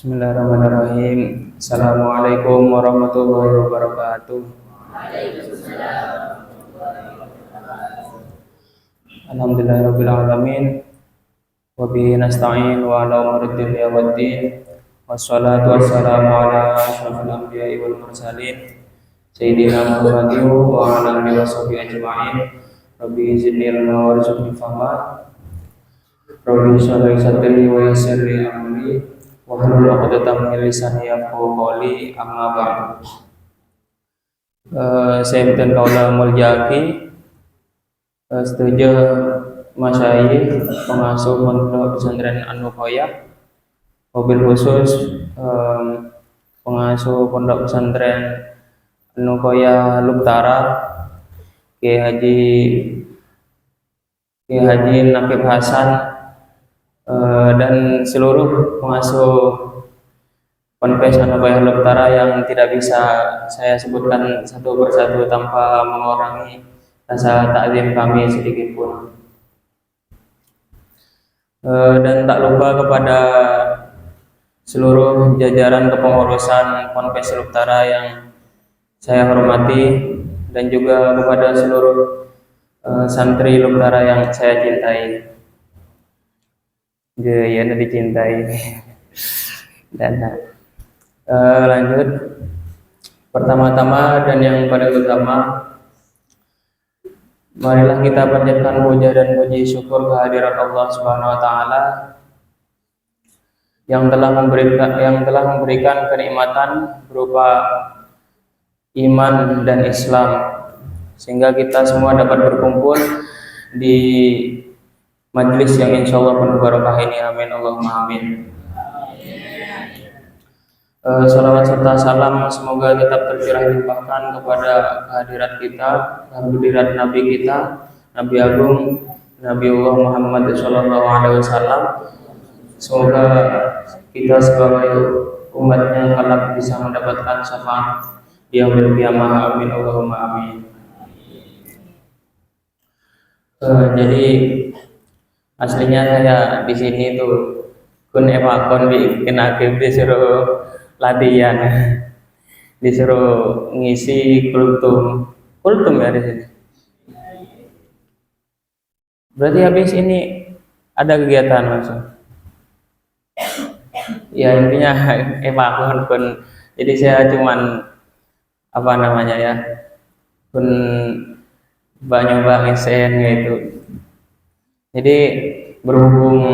Bismillahirrahmanirrahim. Assalamualaikum warahmatullahi wabarakatuh. Alhamdulillahirabbil alamin. Wa bihi nasta'in wa ala umuri dunya waddin. Wassalatu wassalamu ala asyrofil anbiya'i wal mursalin sayyidina Muhammadin wa ala alihi washabihi ajma'in. Rabbi zidni ilma warzuqni fahma. Rabbi shrah li sadri wa yassir li amri wahlul 'uqdatam min lisani yafqahu qawli. Amma ba'du. Saya beten kaula muljaki setuju masyayikh pengasuh pondok pesantren An-Nuqayyah, mobil khusus pengasuh pondok pesantren An-Nuqayyah Lubtara, Kiai Haji Nakib Hasan, dan seluruh pengasuh Ponpes An-Nuqayyah Lubtara yang tidak bisa saya sebutkan satu persatu tanpa mengurangi rasa takzim kami sedikit pun. Dan tak lupa kepada seluruh jajaran kepengurusan Ponpes Lubtara yang saya hormati, dan juga kepada seluruh santri Lubtara yang saya cintai. Ya, dicintai. Dan lanjut, pertama-tama dan yang paling utama, marilah kita panjatkan puja dan puji syukur kehadirat Allah Subhanahu wa taala yang telah memberikan kenikmatan berupa iman dan Islam, sehingga kita semua dapat berkumpul di majelis yang insyaallah penuh barokah ini. Amin Allahumma amin. Salawat serta salam semoga tetap tercurah limpahkan kepada kehadirat kita, kehadirat Nabi kita, Nabi Agung, Nabiullah Muhammad Sallallahu Alaihi Wasallam. Semoga kita sebagai umatnya kelak bisa mendapatkan syafaat di yaumil qiyamah. Amin Allahumma amin. Jadi aslinya saya di sini tuh kun evakon bikin akhir disuruh latihan, disuruh ngisi kultum ya di sini. Berarti habis ini ada kegiatan langsung. Ya intinya evakon kun. Jadi saya cuman kun nyoba ngesen gitu. Jadi berhubung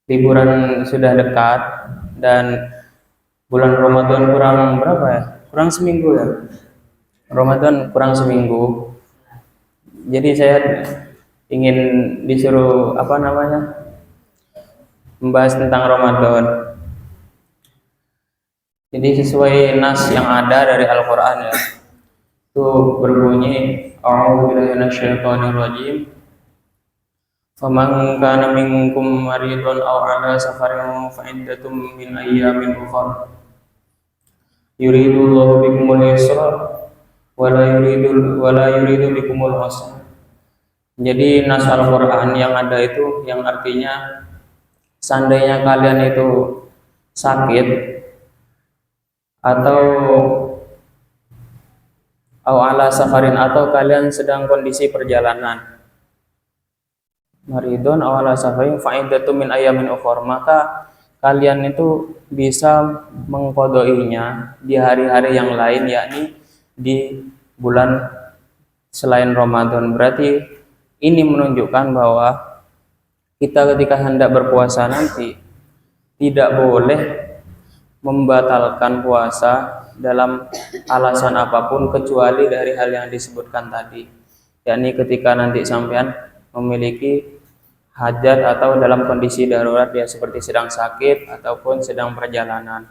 liburan sudah dekat dan bulan Ramadan kurang seminggu ya. Ramadan kurang seminggu. Jadi saya ingin disuruh membahas tentang Ramadan. Jadi sesuai nas yang ada dari Al-Qur'an ya. Itu berbunyi a'udzubillahi minasyaitonir rajim. Faman kana minkum maridun aw 'ala safarin fa iddatum min ayyamin ukhra. Yuridullahu bikumul yusra wa la yuridu bikumul usra. Jadi nas Al-Qur'an yang ada itu yang artinya seandainya kalian itu sakit atau ala safarin atau kalian sedang kondisi perjalanan, maridun awala safarin fa'idatu min ayamin ukhra, maka kalian itu bisa mengqadainya di hari-hari yang lain, yakni di bulan selain Ramadan. Berarti ini menunjukkan bahwa kita ketika hendak berpuasa nanti tidak boleh membatalkan puasa dalam alasan apapun kecuali dari hal yang disebutkan tadi, yakni ketika nanti sampean memiliki hajat atau dalam kondisi darurat ya, seperti sedang sakit ataupun sedang perjalanan.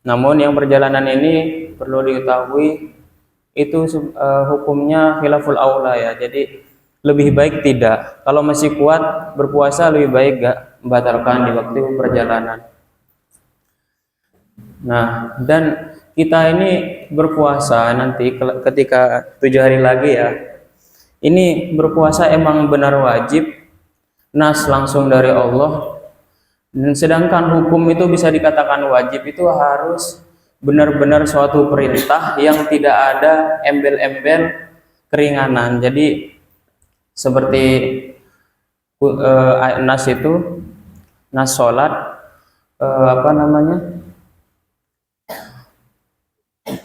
Namun yang perjalanan ini perlu diketahui itu hukumnya khilaful aula ya. Jadi lebih baik tidak. Kalau masih kuat berpuasa lebih baik gak membatalkan di waktu perjalanan. Nah, dan kita ini berpuasa nanti ketika 7 hari lagi ya. Ini berpuasa emang benar wajib, nas langsung dari Allah Dan sedangkan hukum itu bisa dikatakan wajib itu harus benar-benar suatu perintah yang tidak ada embel-embel keringanan. Jadi seperti nas itu, nas sholat, apa namanya,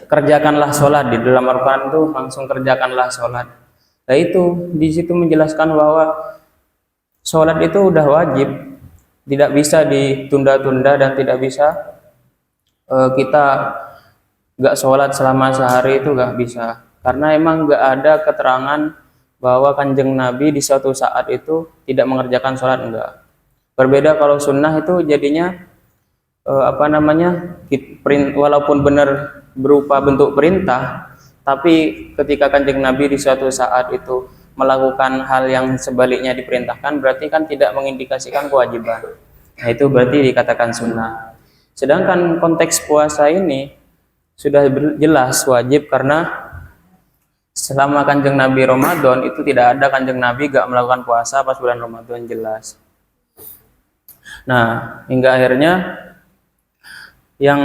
kerjakanlah sholat, di dalam Al-Quran itu langsung kerjakanlah sholat. Nah itu di situ menjelaskan bahwa sholat itu udah wajib, tidak bisa ditunda-tunda dan tidak bisa kita nggak sholat selama sehari, itu nggak bisa, karena emang nggak ada keterangan bahwa kanjeng Nabi di suatu saat itu tidak mengerjakan sholat, enggak. Berbeda kalau sunnah itu jadinya apa namanya, walaupun benar berupa bentuk perintah, tapi ketika kanjeng Nabi di suatu saat itu melakukan hal yang sebaliknya diperintahkan, berarti kan tidak mengindikasikan kewajiban. Nah itu berarti dikatakan sunnah. Sedangkan konteks puasa ini sudah jelas wajib, karena selama kanjeng Nabi Ramadan itu tidak ada kanjeng Nabi gak melakukan puasa pas bulan Ramadan, jelas. Nah hingga akhirnya yang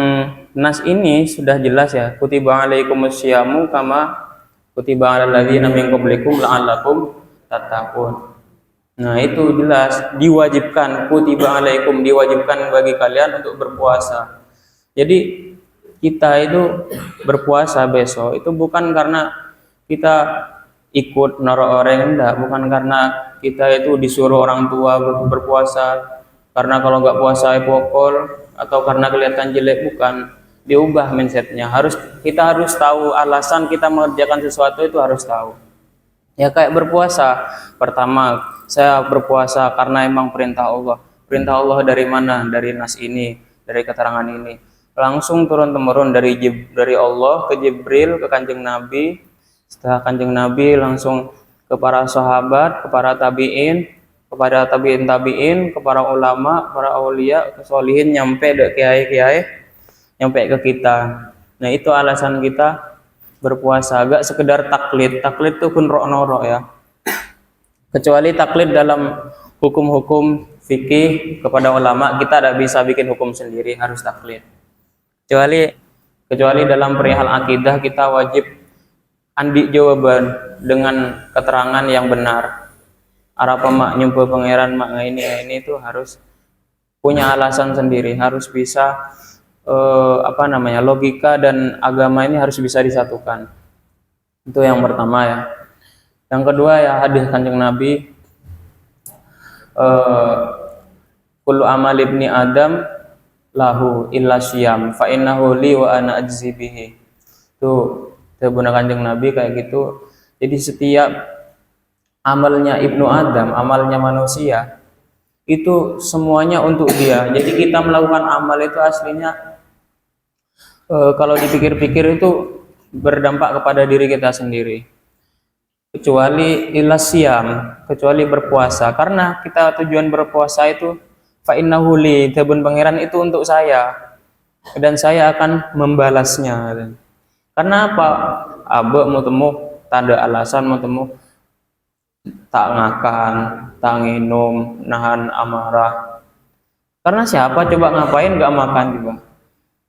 nas ini sudah jelas ya, kutiba alaikumusyamu kama kutiba alal ladzina min qablikum la'allakum tattaqun. Nah itu jelas diwajibkan, kutiba alaikum, diwajibkan bagi kalian untuk berpuasa. Jadi kita itu berpuasa besok itu bukan karena kita ikut noro orang, enggak, bukan karena kita itu disuruh orang tua berpuasa, karena kalau nggak puasa pokol, atau karena kelihatan jelek, bukan. Diubah mindsetnya, kita harus tahu alasan kita mengerjakan sesuatu, itu harus tahu. Ya kayak berpuasa, pertama saya berpuasa karena emang perintah Allah. Perintah Allah dari mana? Dari nas ini, dari keterangan ini. Langsung turun temurun dari Allah ke Jibril, ke kanjeng Nabi. Setelah kanjeng Nabi langsung ke para sahabat, ke para tabiin, kepada tabiin, ke para ulama, para aulia, ke solihin, nyampe ke kiai-kiai, nyampe ke kita. Nah itu alasan kita berpuasa, gak sekedar taklid itu pun rok-norok ya, kecuali taklid dalam hukum-hukum fikih kepada ulama, kita tidak bisa bikin hukum sendiri, harus taklid. Kecuali dalam perihal akidah kita wajib andi jawaban dengan keterangan yang benar. Arapa mak nyumpul pangeran mak ini itu harus punya alasan sendiri, harus bisa apa namanya, logika dan agama ini harus bisa disatukan. Itu yang pertama ya. Yang kedua ya hadis kanjeng Nabi, kullu amal ibni adam lahu illa syiyam fa innahu li wa ana ajzi bihi. Tuh terbuna kanjeng Nabi kayak gitu. Jadi setiap amalnya ibnu Adam, amalnya manusia itu semuanya untuk dia. Jadi kita melakukan amal itu aslinya kalau dipikir-pikir itu berdampak kepada diri kita sendiri, kecuali ilasyam, kecuali berpuasa, karena kita tujuan berpuasa itu fa innahu li, tebun pangeran itu untuk saya dan saya akan membalasnya. Karena apa? Abe mau temu tanda alasan, mau temu tak ngakan, tak minum, nahan amarah. Karena siapa coba ngapain gak makan juga?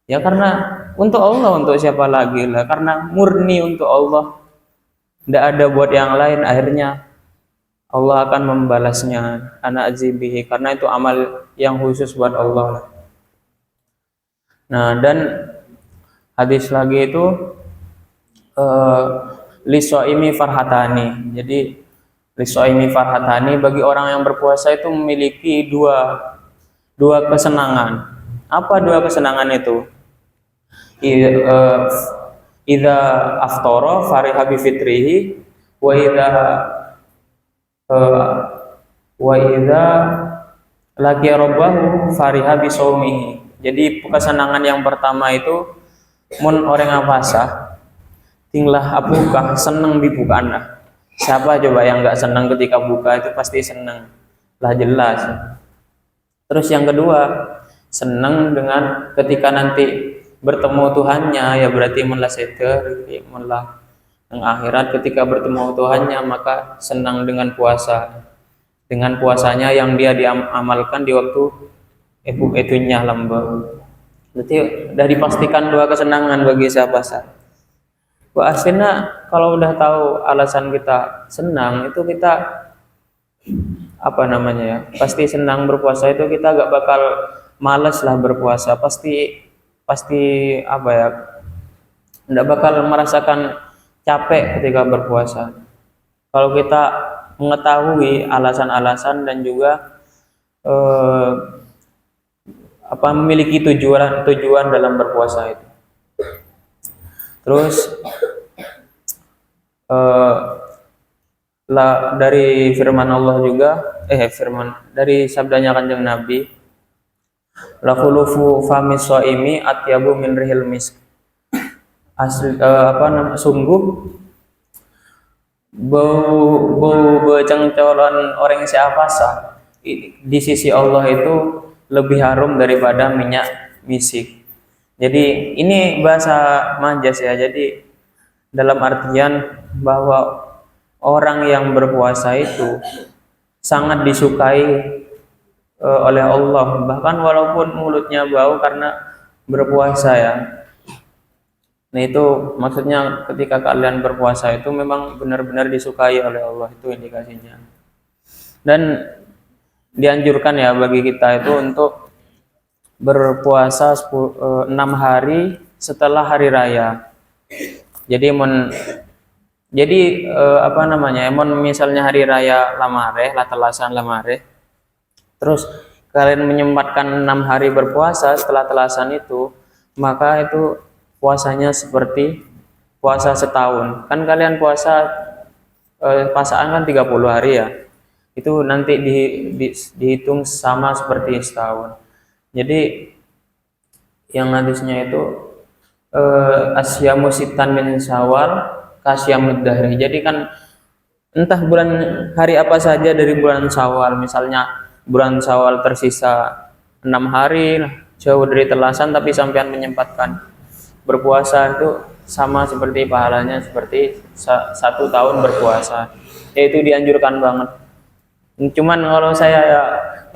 Ya karena untuk Allah, untuk siapa lagi lah, karena murni untuk Allah, tidak ada buat yang lain, akhirnya Allah akan membalasnya, ana azibihi, karena itu amal yang khusus buat Allah. Nah dan hadis lagi itu lisoimi farhatani, jadi lisoimi farhatani, bagi orang yang berpuasa itu memiliki dua kesenangan. Apa dua kesenangan itu? Idza aftara fariha bi fitrihi wa idza laqiya rabbahu fariha bi shaumihi. Jadi kesenangan yang pertama itu mun orang puasa tinglah apukah seneng di bukaan lah. Siapa coba yang nggak senang ketika buka? Itu pasti senang lah, jelas. Terus yang kedua, senang dengan ketika nanti bertemu Tuhannya, ya berarti melah seter, melah yang akhirat. Ketika bertemu Tuhannya maka senang dengan puasa, dengan puasanya yang dia diamalkan di waktu itunya lembab. Berarti udah dipastikan dua kesenangan bagi siapa sah. Wah, aslinya kalau udah tahu alasan kita senang itu kita apa namanya ya, pasti senang berpuasa itu kita gak bakal males lah berpuasa, pasti pasti apa ya, nggak bakal merasakan capek ketika berpuasa. Kalau kita mengetahui alasan-alasan dan juga eh, apa memiliki tujuan dalam berpuasa itu. Terus eh, dari firman Allah juga, dari sabdanya Kanjeng Nabi, la khulufu famis shaimi atyabu min rihil misk. Asli, sungguh bau becengcolan orang siapa sah di sisi Allah itu lebih harum daripada minyak misik. Jadi ini bahasa majas ya. Jadi dalam artian bahwa orang yang berpuasa itu sangat disukai oleh Allah, bahkan walaupun mulutnya bau karena berpuasa ya. Nah itu maksudnya ketika kalian berpuasa itu memang benar-benar disukai oleh Allah, itu indikasinya. Dan dianjurkan ya bagi kita itu untuk berpuasa 6 hari setelah hari raya. Jadi apa namanya? Misalnya hari raya Lamareh, Latelasan Lamareh. Terus kalian menyempatkan 6 hari berpuasa setelah telasan itu, maka itu puasanya seperti puasa setahun. Kan kalian puasa pasaan kan 30 hari ya. Itu nanti dihitung sama seperti setahun. Jadi yang hadisnya itu asyamu sitan min Syawal kasyamud dahri. Jadi kan entah bulan hari apa saja dari bulan Syawal, misalnya bulan Syawal tersisa 6 hari jauh dari telasan tapi sampean menyempatkan berpuasa itu sama seperti pahalanya seperti 1 tahun berpuasa. Itu dianjurkan banget. Cuman kalau saya ya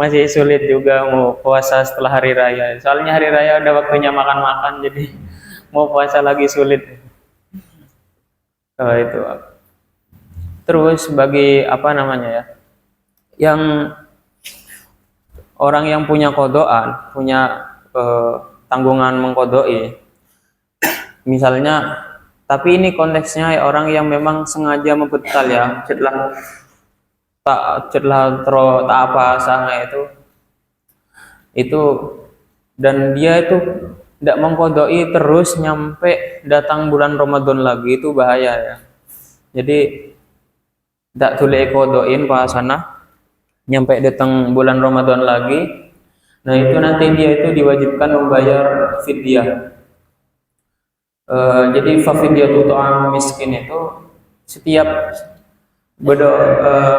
masih sulit juga mau puasa setelah hari raya. Soalnya hari raya udah waktunya makan-makan, jadi mau puasa lagi sulit. Itu. Terus bagi apa namanya ya, yang orang yang punya kodoan, punya tanggungan mengkodoi, misalnya, tapi ini konteksnya orang yang memang sengaja membetal ya, setelah tak apa sangat itu dan dia itu tidak mengkodoi terus nyampe datang bulan Ramadan lagi, itu bahaya ya. Jadi tidak boleh kodoin sana nyampe datang bulan Ramadan lagi. Nah itu nanti dia itu diwajibkan membayar fidyah. Jadi fafidyatu ta'am miskin itu setiap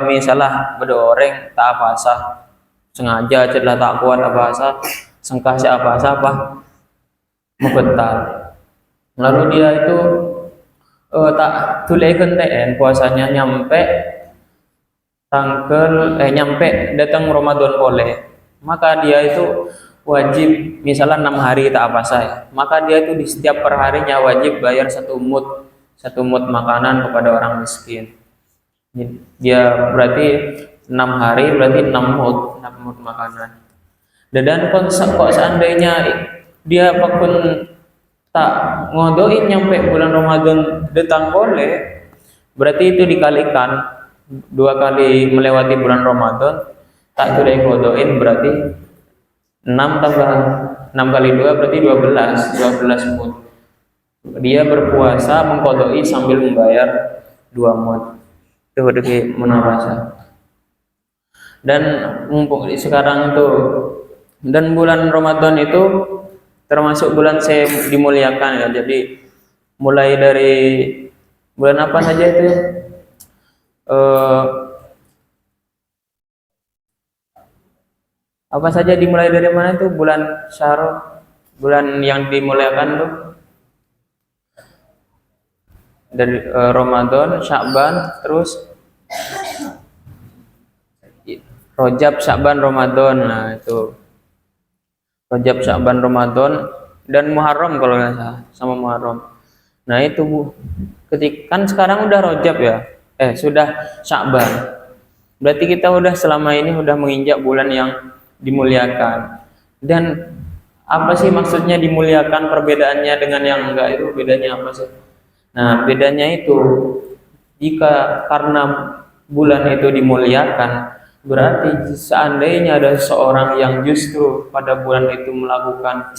misalnya orang tak apa sah sengaja celah tak kuat apa sah sengkah siapa sah apa membetal, lalu dia itu tak tulekan TN puasanya nyampe nyampe datang Ramadan boleh, maka dia itu wajib misalnya 6 hari tak apa sah, maka dia itu di setiap perharinya wajib bayar 1 mud makanan kepada orang miskin. Dia berarti 6 hari berarti 6 mud makanan. Dan kok seandainya dia pun tak ngodoin nyampe bulan Ramadan datang boleh, berarti itu dikalikan 2 kali melewati bulan Ramadan tak boleh ngodoin, berarti 6 tambah 6 kali 2 berarti 12 mud. Dia berpuasa mengkodoi sambil membayar 2 mud. Itu bagi menarasa. Dan mumpung sekarang itu dan bulan Ramadan itu termasuk bulan saya dimuliakan ya. Jadi mulai dari bulan apa saja itu apa saja dimulai dari mana itu bulan Syahrul, bulan yang dimuliakan tuh dari Ramadan, Sya'ban, terus Rajab, Sya'ban, Ramadan. Nah itu Rajab, Sya'ban, Ramadan dan Muharram kalau nggak salah, sama Muharram. Nah itu Bu, ketika kan sekarang udah Rajab ya, sudah Sya'ban. Berarti kita udah selama ini udah menginjak bulan yang dimuliakan. Dan apa sih maksudnya dimuliakan, perbedaannya dengan yang enggak itu bedanya apa sih? Nah bedanya itu jika karena bulan itu dimuliakan, berarti seandainya ada seorang yang justru pada bulan itu melakukan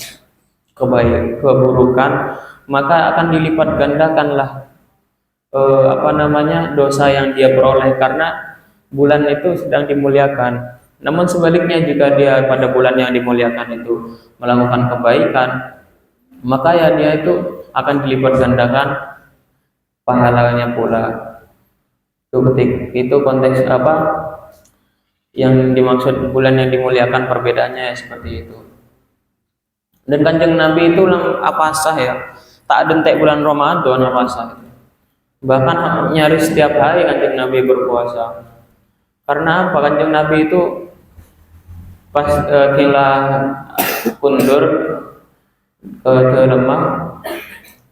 keburukan, maka akan dilipat gandakanlah dosa yang dia peroleh karena bulan itu sedang dimuliakan. Namun sebaliknya jika dia pada bulan yang dimuliakan itu melakukan kebaikan, maka ya dia itu akan dilipat gandakan pahalanya pula. Itu konteks apa yang dimaksud bulan yang dimuliakan, perbedaannya ya seperti itu. Dan Kanjeng Nabi itu apa sah ya, tak dentek bulan Ramadan apa sah. Bahkan nyaris setiap hari Kanjeng Nabi berpuasa. Karena apa? Kanjeng Nabi itu pas kila kundur ke lemah,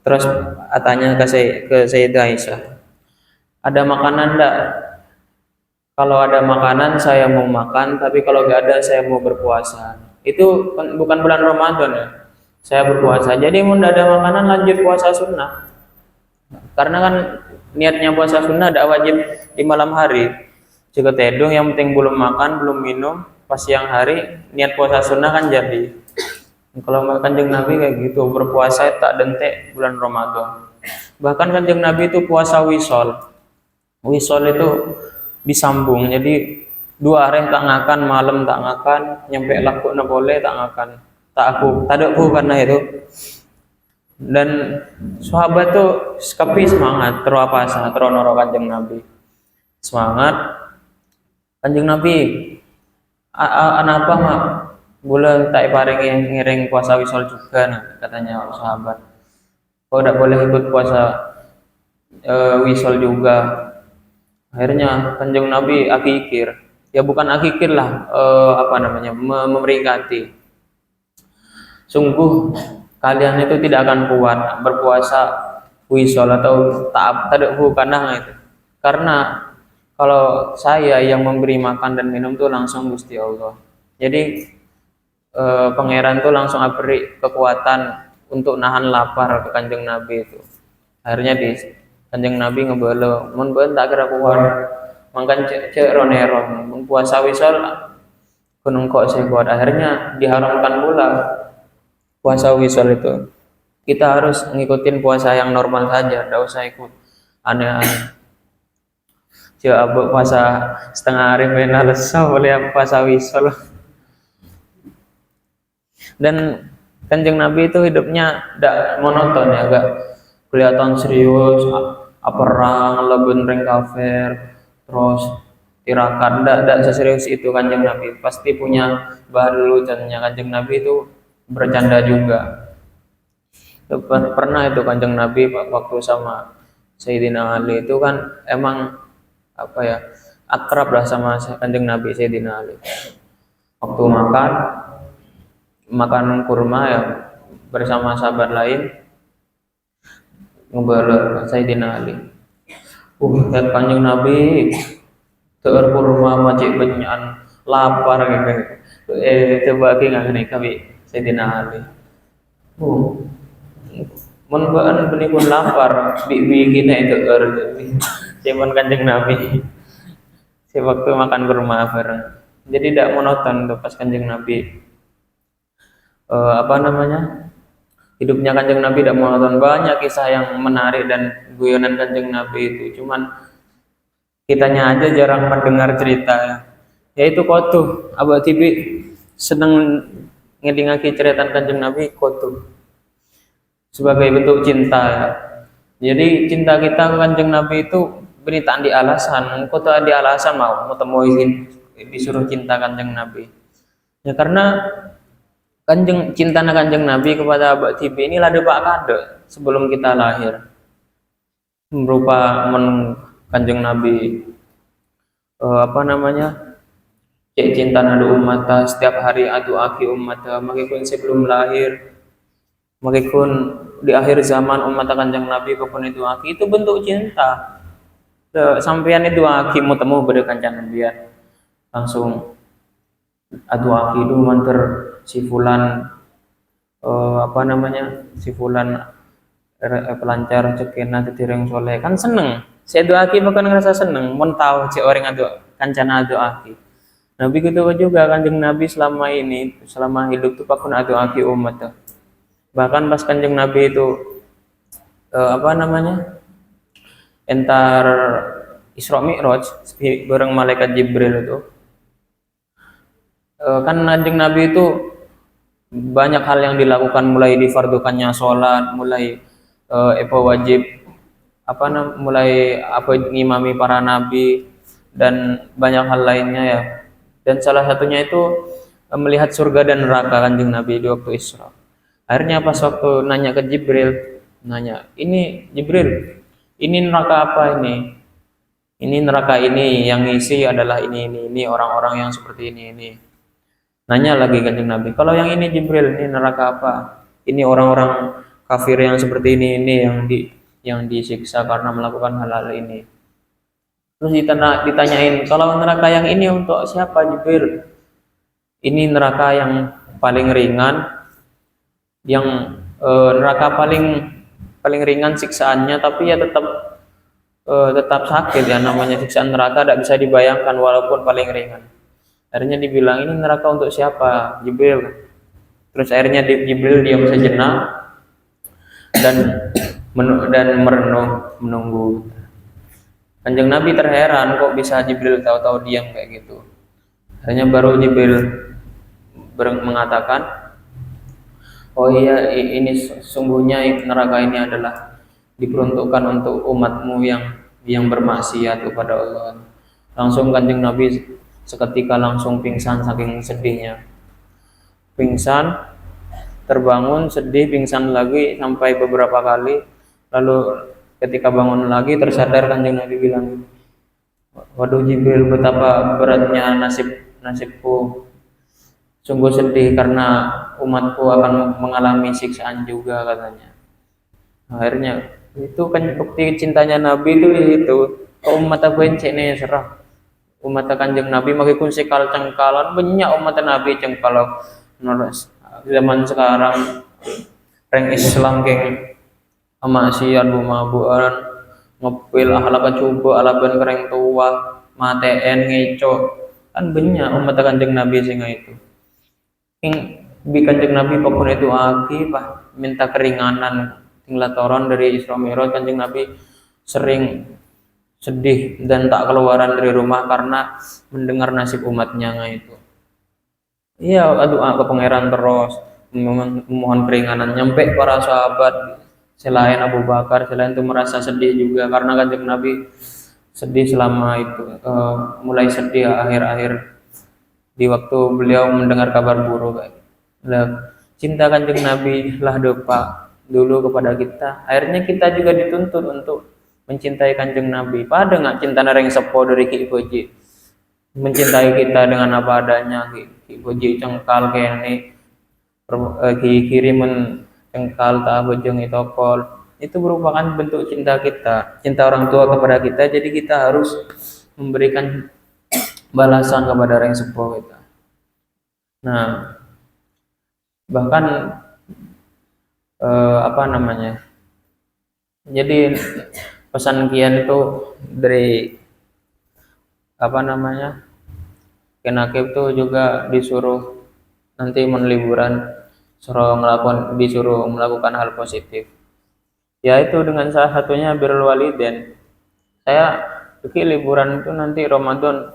terus tanya ke Sayyidah Aisyah, ada makanan enggak? Kalau ada makanan saya mau makan, tapi kalau nggak ada saya mau berpuasa. Itu bukan bulan Ramadan ya, saya berpuasa. Jadi mau ada makanan lanjut puasa sunnah. Karena kan niatnya puasa sunnah ada wajib di malam hari. Jika tedung yang penting belum makan, belum minum, pas siang hari niat puasa sunnah kan jadi. Kalau Kanjeng Nabi kayak gitu, berpuasa tak dentek bulan Ramadan. Bahkan Kanjeng Nabi itu puasa wisol. Wisol itu disambung, jadi 2 hari tak ngakan, malam tak ngakan, nyampe laku na boleh tak ngakan, tak ada aku karena itu. Dan sahabat tuh sekapi semangat terwapasa teronoro Kanjeng Nabi semangat. Kanjeng Nabi anapa mak boleh tak paring ngiring puasa wisol juga, nah, katanya sahabat. Kau tidak boleh ikut puasa wisol juga. Akhirnya Kanjeng Nabi akikir, ya bukan akikir lah, memeringati. Sungguh kalian itu tidak akan kuat berpuasa wisol atau tadakhu karena itu. Karena kalau saya yang memberi makan dan minum tuh langsung Gusti Allah. Jadi pangeran tuh langsung beri kekuatan untuk nahan lapar ke Kanjeng Nabi itu. Akhirnya Kanjeng Nabi ngebelo, mun beun tak kira kuat. Mangkan cek ronero, puasa wisol gunung kok saya kuat. Akhirnya diharamkan pula puasa wisol itu. Kita harus ngikutin puasa yang normal saja, tidak usah ikut aneh-aneh. Coba puasa setengah hari benar lesah boleh puasa wisol. Dan Kanjeng Nabi itu hidupnya tidak monoton ya, agak kelihatan serius, perang, leben ring kafir, terus tirakat, tidak seserius itu Kanjeng Nabi. Pasti punya bahan lucunya. Kanjeng Nabi itu bercanda juga. Pernah itu Kanjeng Nabi waktu sama Sayyidina Ali itu kan emang akrab lah sama Kanjeng Nabi Sayyidina Ali. Waktu makan kurma ya bersama sahabat lain, ngebala Sayyidina Ali. Lihat Kanjeng Nabi teueur kurma macik benyan lapar gitu. Coba ki ngageni kami Sayyidina Ali. Mun beun beuni pun lapar, bikin itu cuman Kanjeng Nabi. Waktu makan kurma bareng. Jadi tidak monoton tuh pas Kanjeng Nabi hidupnya Kanjeng Nabi tidak monoton. Banyak kisah yang menarik dan guyonan Kanjeng Nabi itu, cuman kitanya aja jarang mendengar cerita ya. Yaitu kotu Abah TV seneng ngedingaki cerita Kanjeng Nabi kotu sebagai bentuk cinta ya. Jadi cinta kita ke Kanjeng Nabi itu beritaan di alasan, kotu di alasan mau temuin disuruh cinta Kanjeng Nabi. Ya karena cinta Kanjeng Nabi kepada Abah TV ini lada pak kade sebelum kita lahir, berupa Kanjeng Nabi cek cinta nadu umat setiap hari adu aki umat makikun sebelum lahir makikun di akhir zaman umat kanjeng Nabi kapun itu aki itu bentuk cinta. Sampean itu aki mau temu pada kanjeng Nabi langsung adu aki itu manter si fulan apa namanya si fulan pelancar cekena tetireng soleh kan seneng. Saya doa aki bahkan ngerasa seneng. Mau tahu si orang adu kancana adu aki. Nabi gitu juga kanjeng Nabi selama ini selama hidup tuh pakun adu aki umat tuh. Bahkan pas kanjeng Nabi itu apa namanya entar Isra Mi'raj bareng malaikat Jibril itu kan kanjeng Nabi itu banyak hal yang dilakukan mulai difardukannya sholat mulai wajib mulai ngimami para nabi dan banyak hal lainnya ya. Dan salah satunya itu melihat surga dan neraka kanjeng Nabi di waktu Isra. Akhirnya pas waktu nanya ke Jibril, nanya, ini Jibril, ini neraka apa ini? Ini neraka ini yang ngisi adalah ini orang-orang yang seperti ini. Nanya lagi kanjeng Nabi, kalau yang ini Jibril, ini neraka apa? Ini orang-orang kafir yang seperti ini yang disiksa karena melakukan hal-hal ini. Terus ditanyain, kalau neraka yang ini untuk siapa Jibril? Ini neraka yang paling ringan, yang neraka paling ringan siksaannya, tapi ya tetap sakit ya, namanya siksaan neraka tidak bisa dibayangkan walaupun paling ringan. Akhirnya dibilang ini neraka untuk siapa Jibril? Terus akhirnya Jibril diam sejenak dan merenung menunggu. Kanjeng Nabi terheran kok bisa Jibril tahu-tahu diam kayak gitu. Akhirnya baru Jibril mengatakan, oh iya ini sungguhnya neraka ini adalah diperuntukkan untuk umatmu yang bermaksiat kepada Allah. Langsung kanjeng Nabi seketika langsung pingsan saking sedihnya. Pingsan, terbangun sedih, pingsan lagi sampai beberapa kali. Lalu ketika bangun lagi tersadar kanjeng Nabi bilang, waduh Jibril, betapa beratnya nasibku, sungguh sedih karena umatku akan mengalami siksaan juga katanya. Akhirnya itu kan bukti cintanya Nabi itu umat aku encene serah umat kanjeng Nabi makikun sekal cengkalan banyak umat Nabi cengkal zaman sekarang reng Islam geng maksiat bumabuan ngepil ahlak coba alaban kereng tua maten ngeco kan banyak umat kanjeng Nabi singa itu ing bi kanjeng Nabi apapun itu aki pak minta keringanan tinggal toron dari Isra Mi'raj kanjeng Nabi sering sedih dan tak keluaran dari rumah karena mendengar nasib umatnya itu. Iya doa ke pangeran terus memohon keringanan nyampe para sahabat selain Abu Bakar selain itu merasa sedih juga karena kanjeng Nabi sedih selama itu mulai sedih akhir-akhir di waktu beliau mendengar kabar buruk. Cinta kanjeng Nabi lah doa dulu kepada kita. Akhirnya kita juga dituntut untuk mencintai kanjeng Nabi. Pada nggak cinta nareng sepo dari Ki Boji mencintai kita dengan apa adanya. Ki Boji cengkal kene kiriman cengkal tak bojong itokol itu merupakan bentuk cinta kita, cinta orang tua kepada kita. Jadi kita harus memberikan balasan kepada orang sepuh kita. Nah, bahkan apa namanya? Jadi pesan kian itu dari apa namanya? Kenakib itu juga disuruh nanti liburan disuruh melakukan hal positif. Yaitu dengan salah satunya birrul walidain. Saya pergi liburan itu nanti Ramadan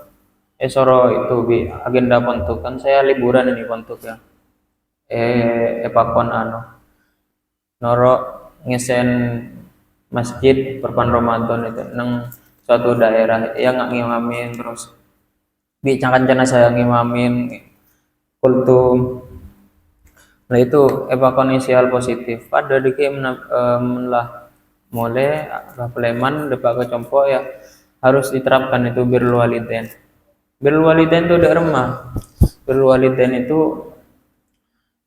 soro itu bi agenda pontuk kan saya liburan ini pontuk ya. Pakon noro ngesen masjid perpan Ramadan itu nang suatu daerah yang nggak ngimamin terus bicara saya ngimamin kultum. Nah itu kondisi hal positif pada diki melah mulai peleman depak ke compo ya harus diterapkan itu birrul walidain. Birrul walidain itu udah remah. Birrul walidain itu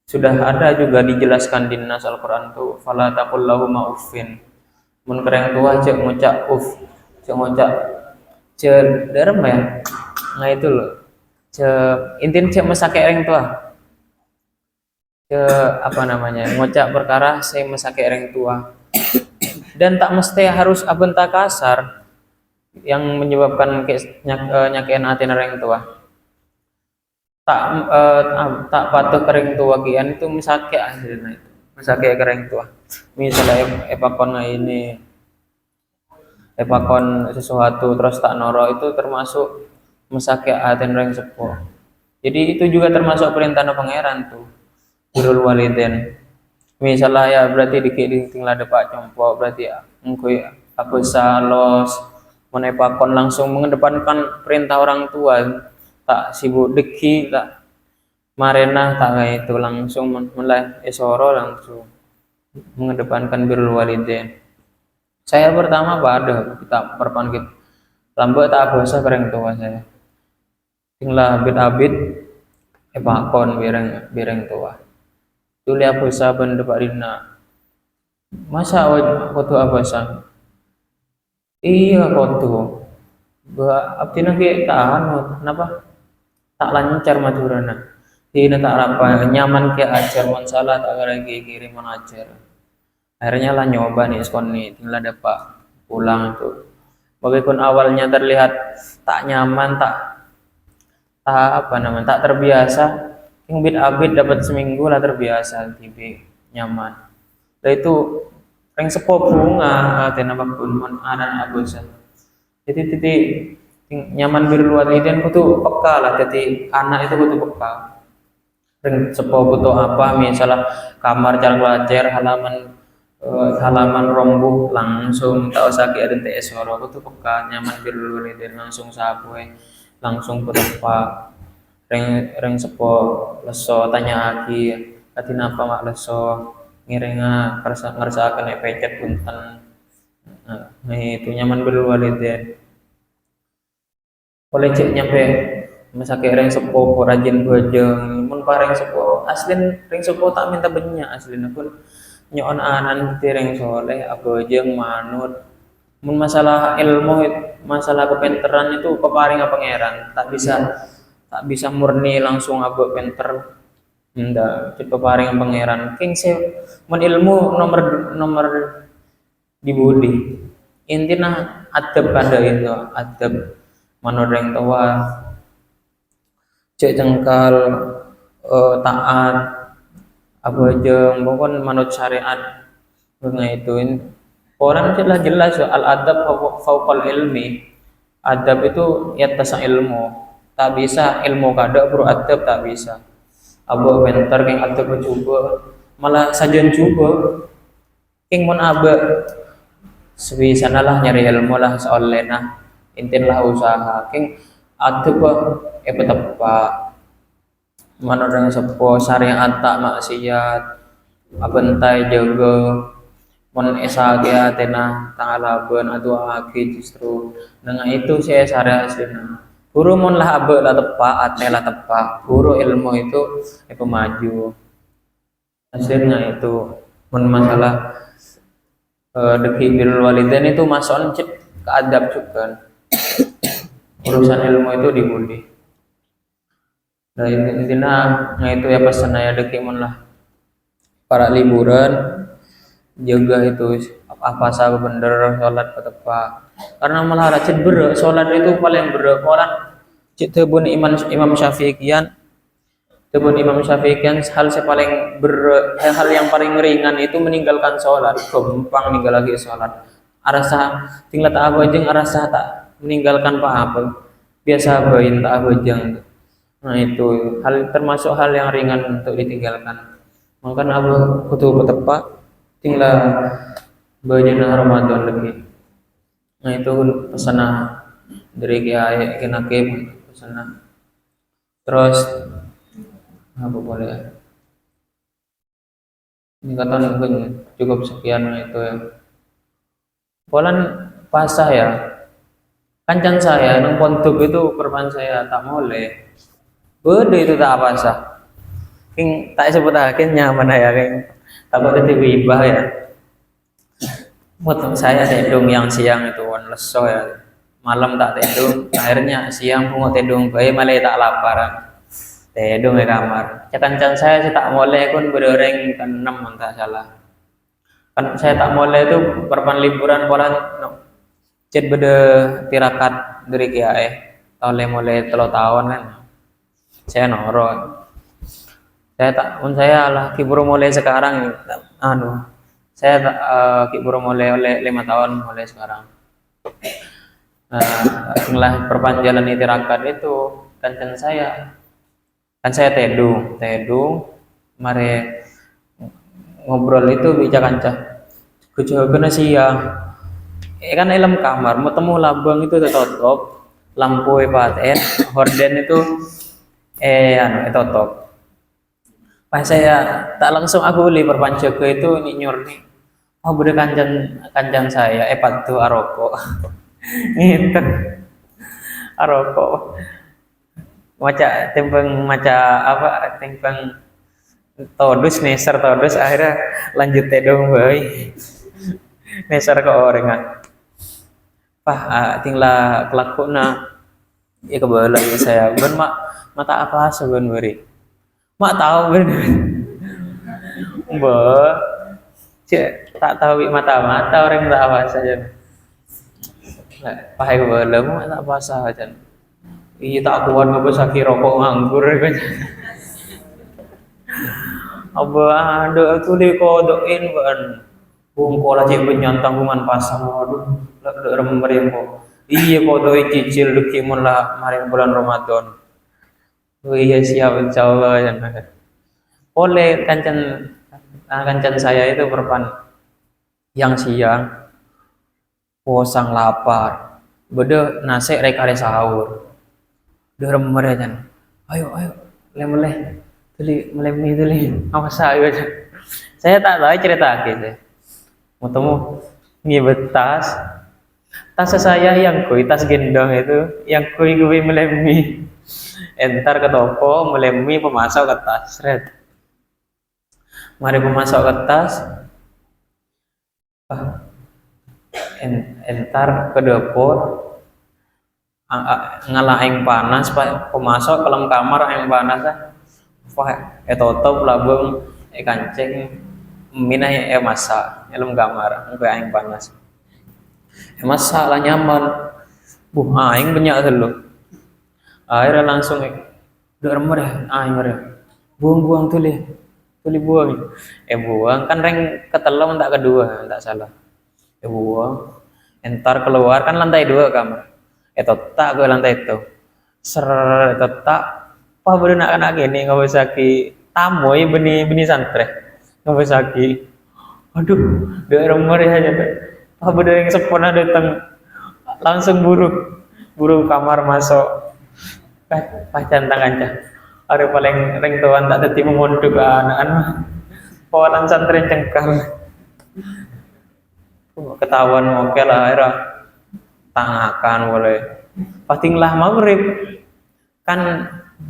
sudah ada juga dijelaskan di nas Al-Quran tuh, fala taqul lahuma uffin. Mun kereng tua cek ngucap cek ngucap cek derem ya. Nah itu loh. Cek intin cek mesake ereng tua. Cek apa namanya? Ngucap perkara saya mesake ereng tua. Dan tak mesti harus abenta kasar yang menyebabkan nyakian hati ereng tua. Tak patuh kering tua kian itu mesake akhirnya itu. Mesake kering tua. Misalnya epakon ini epakon sesuatu terus tak noro itu termasuk mesake aten reng sepo. Jadi itu juga termasuk perintah pangeran tuh. Birrul walidain. Misalnya ya berarti dikit tinggal depak compo berarti ya engkoi apa salos menepakon langsung mengedepankan perintah orang tua tak sibuk deki tak marena tak kayak itu langsung mulai esoro langsung mengedepankan birrul walidain. Saya pertama pada kita perpanggil lambat tak bahasa kering tua saya. Tinggal abid-abid epakon bireng tua. Tuli apa saban depak dina. Masa foto apa sa? Iya foto. Abdi nake tahan, kenapa? Tak lancar maturana. Tina tak apa nyaman ke ajar mon salah tak lagi kiriman ajar. Akhirnya lah nyoba nih skon nih tinggal dapat pulang tuh. Walaupun awalnya terlihat tak nyaman, tak apa namanya, tak terbiasa. Yang bit abit dapat seminggu lah terbiasa, tibi nyaman. Lah itu ring sepo bunga, tena bakun mon anan abusan. Jadi titik nyaman birrul walidain kudu peka lah, jadi anak itu kudu peka. Ring sepo butuh apa, misalnya kamar jalan belajar halaman romboh langsung tak usah ke ada TS soro aku tuh peka nyaman birrul walidain langsung sapu langsung berapa reng sepo leso tanya lagi tadi napa mak leso ngiringa ngerasa akan pecet punten. Nah itu nyaman birrul walidain oleh cek nyampe masa kayak reng sepo rajin bajeng mun pareng sepo aslin reng sepo tak minta banyak aslin pun nyon anan tireng soleh abojeng manut mun masalah ilmu masalah kepinteran itu peparing pangeran tak bisa murni langsung abot pinter ndak cepet paring pangeran king se mun ilmu nomor di budi intinya adab ada itu adab manut yang tua cek jengkal taat apa aja pokoknya manut syariat nah itu orang jelas al adab fauqal ilmi adab itu ya atas ilmu tak bisa ilmu kada bro adab tak bisa abo bentar yang adab coba malah sajian coba king mon aba sebisa lah nyari ilmu lah seolehna intin lah usaha king adab tepat manut yang sepo syariat tak maksiat abentai jaga mon esagia tena tangalaban atau agi justru dengan itu saya syariat aslinya guru mon lah abe lah tepak ate lah tepak guru ilmu itu maju hasilnya itu mon masalah deki birrul walidain itu masuk cip ke adab juga urusan ilmu itu dibudi. Nah intinya nah itu ya pesan saya deki mon lah para liburan jaga itu apa sah bener sholat tepat karena malah rajin ber sholat itu paling ber sholat cik tebun imam Syafi'i kian hal paling hal yang paling ringan itu meninggalkan sholat gampang meninggal lagi sholat arasa tinggal tak apa jeng arasa tak meninggalkan apa biasa bain tak apa jeng. Nah itu hal termasuk hal yang ringan untuk ditinggalkan. Makanya aku kudu tepat tinggal bajana Ramadan lagi. Nah itu pesanah dari kiai kenake pesanah. Terus apa boleh ya? Ini kata mungkin cukup sekian itu ya. Polan pasah ya. Kancan saya nang pondok itu perpan saya tak boleh. Bede itu tak apa sah. King tak sebut akhir nyaman ya king. Takut itu wibah ya. Mut saya tedung yang siang itu wan leso ya. Malam tak tedung, akhirnya siang pun mau tedung bayi malah tak lapar. Tedung di kamar. Kancan saya sih tak boleh pun berdoreng kan 6 tak salah. Kan saya tak boleh itu perpan liburan pola no. Cet bede tirakat dari kia tahun mulai 3 tahun kan. Saya noro. Saya tak pun saya lah kiburu mulai sekarang anu saya kiburu mulai oleh 5 tahun mulai sekarang. Setelah perpanjangan tirakat itu kancan saya kan saya tedung mare ngobrol itu bicara kanca kucu kena siang kan dalam kamar mau temu labang itu tertutup lampu paten horden itu anu tutup pas saya tak langsung aku beli perpanjang itu nyur nih oh bener kancan kancan saya patu aroko gitu aroko maca tempeng maca apa tempeng todus neser todus akhirnya lanjut tedong bayi neser ke orang tinggal kelakuna ya kebetulan ya saya ben mak mata apa sebenarnya mak tahu bener cek tak tahu mata orang tak apa saja pahai kebetulan mak tak apa saja iya tak kuat nggak bisa rokok nganggur kan Abah ada tu di kodokin ban bungkola cek penyantang bungan pasang waduh lek remem kok iya kodoi cicil dukimun lah mari bulan Ramadan oh iya siap insyaallah ya oleh kancan saya itu perpan yang siang posang lapar bede nasi rek are sahur de remem kan ayo lem tuli melemi tuli apa saya tak tahu cerita gitu mau temu ngibet tas saya yang kui tas gendong itu yang kui melemi entar ke toko melemi pemasok ke tas red mari pemasok ke tas entar ke dapur ngalah yang panas pemasok dalam kamar yang panas tutup labung kancing minah masak dalam kamar sampai aing panas masak lah nyaman aing banyak dulu akhirnya langsung remer aing buang tuli buang buang kan reng ketelum tak kedua tak salah buang entar keluar kan lantai 2 kamar tak ke lantai itu tak wah bener anak gini nggak bisa ki tamoy benih santre nggak bisa ki aduh daerah merah aja wah bener yang sepona datang langsung buru kamar masuk pacan tangannya ada paling ring tuan tak teti mengunduk anak-anak kawalan santri cengkal ketahuan oke lah akhirnya tangakan boleh patinglah maghrib kan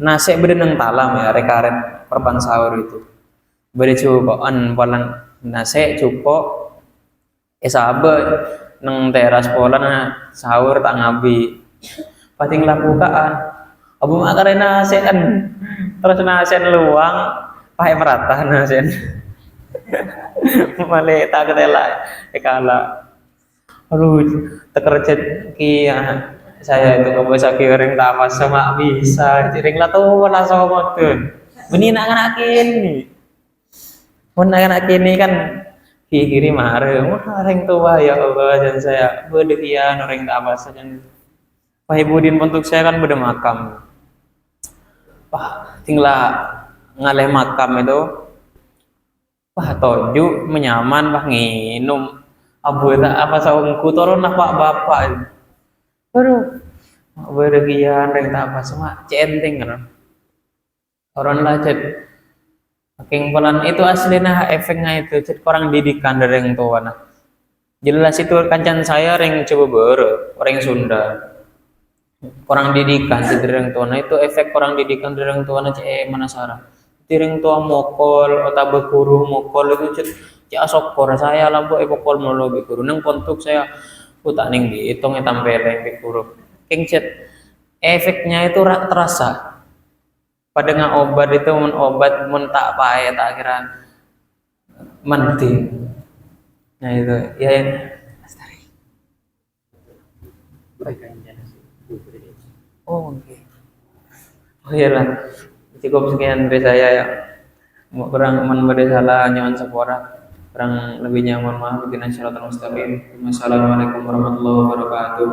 nasi bedenang talam ya rekaren perpan sahur itu beri cupaan palan nasi cupo sahabat neng teras polan sahur tak ngabi patinglah bukaan abu makarin nasi kan terus nasi luang pakai merata nasi male tak ketela kala aduh tekerjet ki saya itu nggak bisa kiring tak apa sama bisa kiring lah tuh langsung motor benih anak ini pun anak ini kan kiri mare wah ring tua ya Allah dan saya berdekian orang tak apa saja Pak Ibudin untuk saya kan beda makam tinggal ngaleh makam itu toju menyaman nginum abu tak apa saungku turun lah pak bapak baru bergian reng tak apa semua centeng kan orang lah cet saking pelan itu aslinya efeknya itu cet orang didikan dari yang tua nah jelas itu kancan saya reng coba orang Sunda kurang didikan si dereng tua. Nah itu efek kurang didikan dereng tua na cek manasara. Dereng tua mokol atau berguru mokol itu cek asokor saya lampu epokol mulu berguru neng kontuk saya utak ning dihitung tampeleng berguru. King cet efeknya itu terasa. Pada obat itu men obat men tak pae tak kira menti. Nah itu ya. Oh, oke. Oh iyalah. Cukup sekian dari saya ya. Kurang pada salah nyaman sepora. Kurang lebihnya mohon maaf. Wassalamualaikum warahmatullahi wabarakatuh.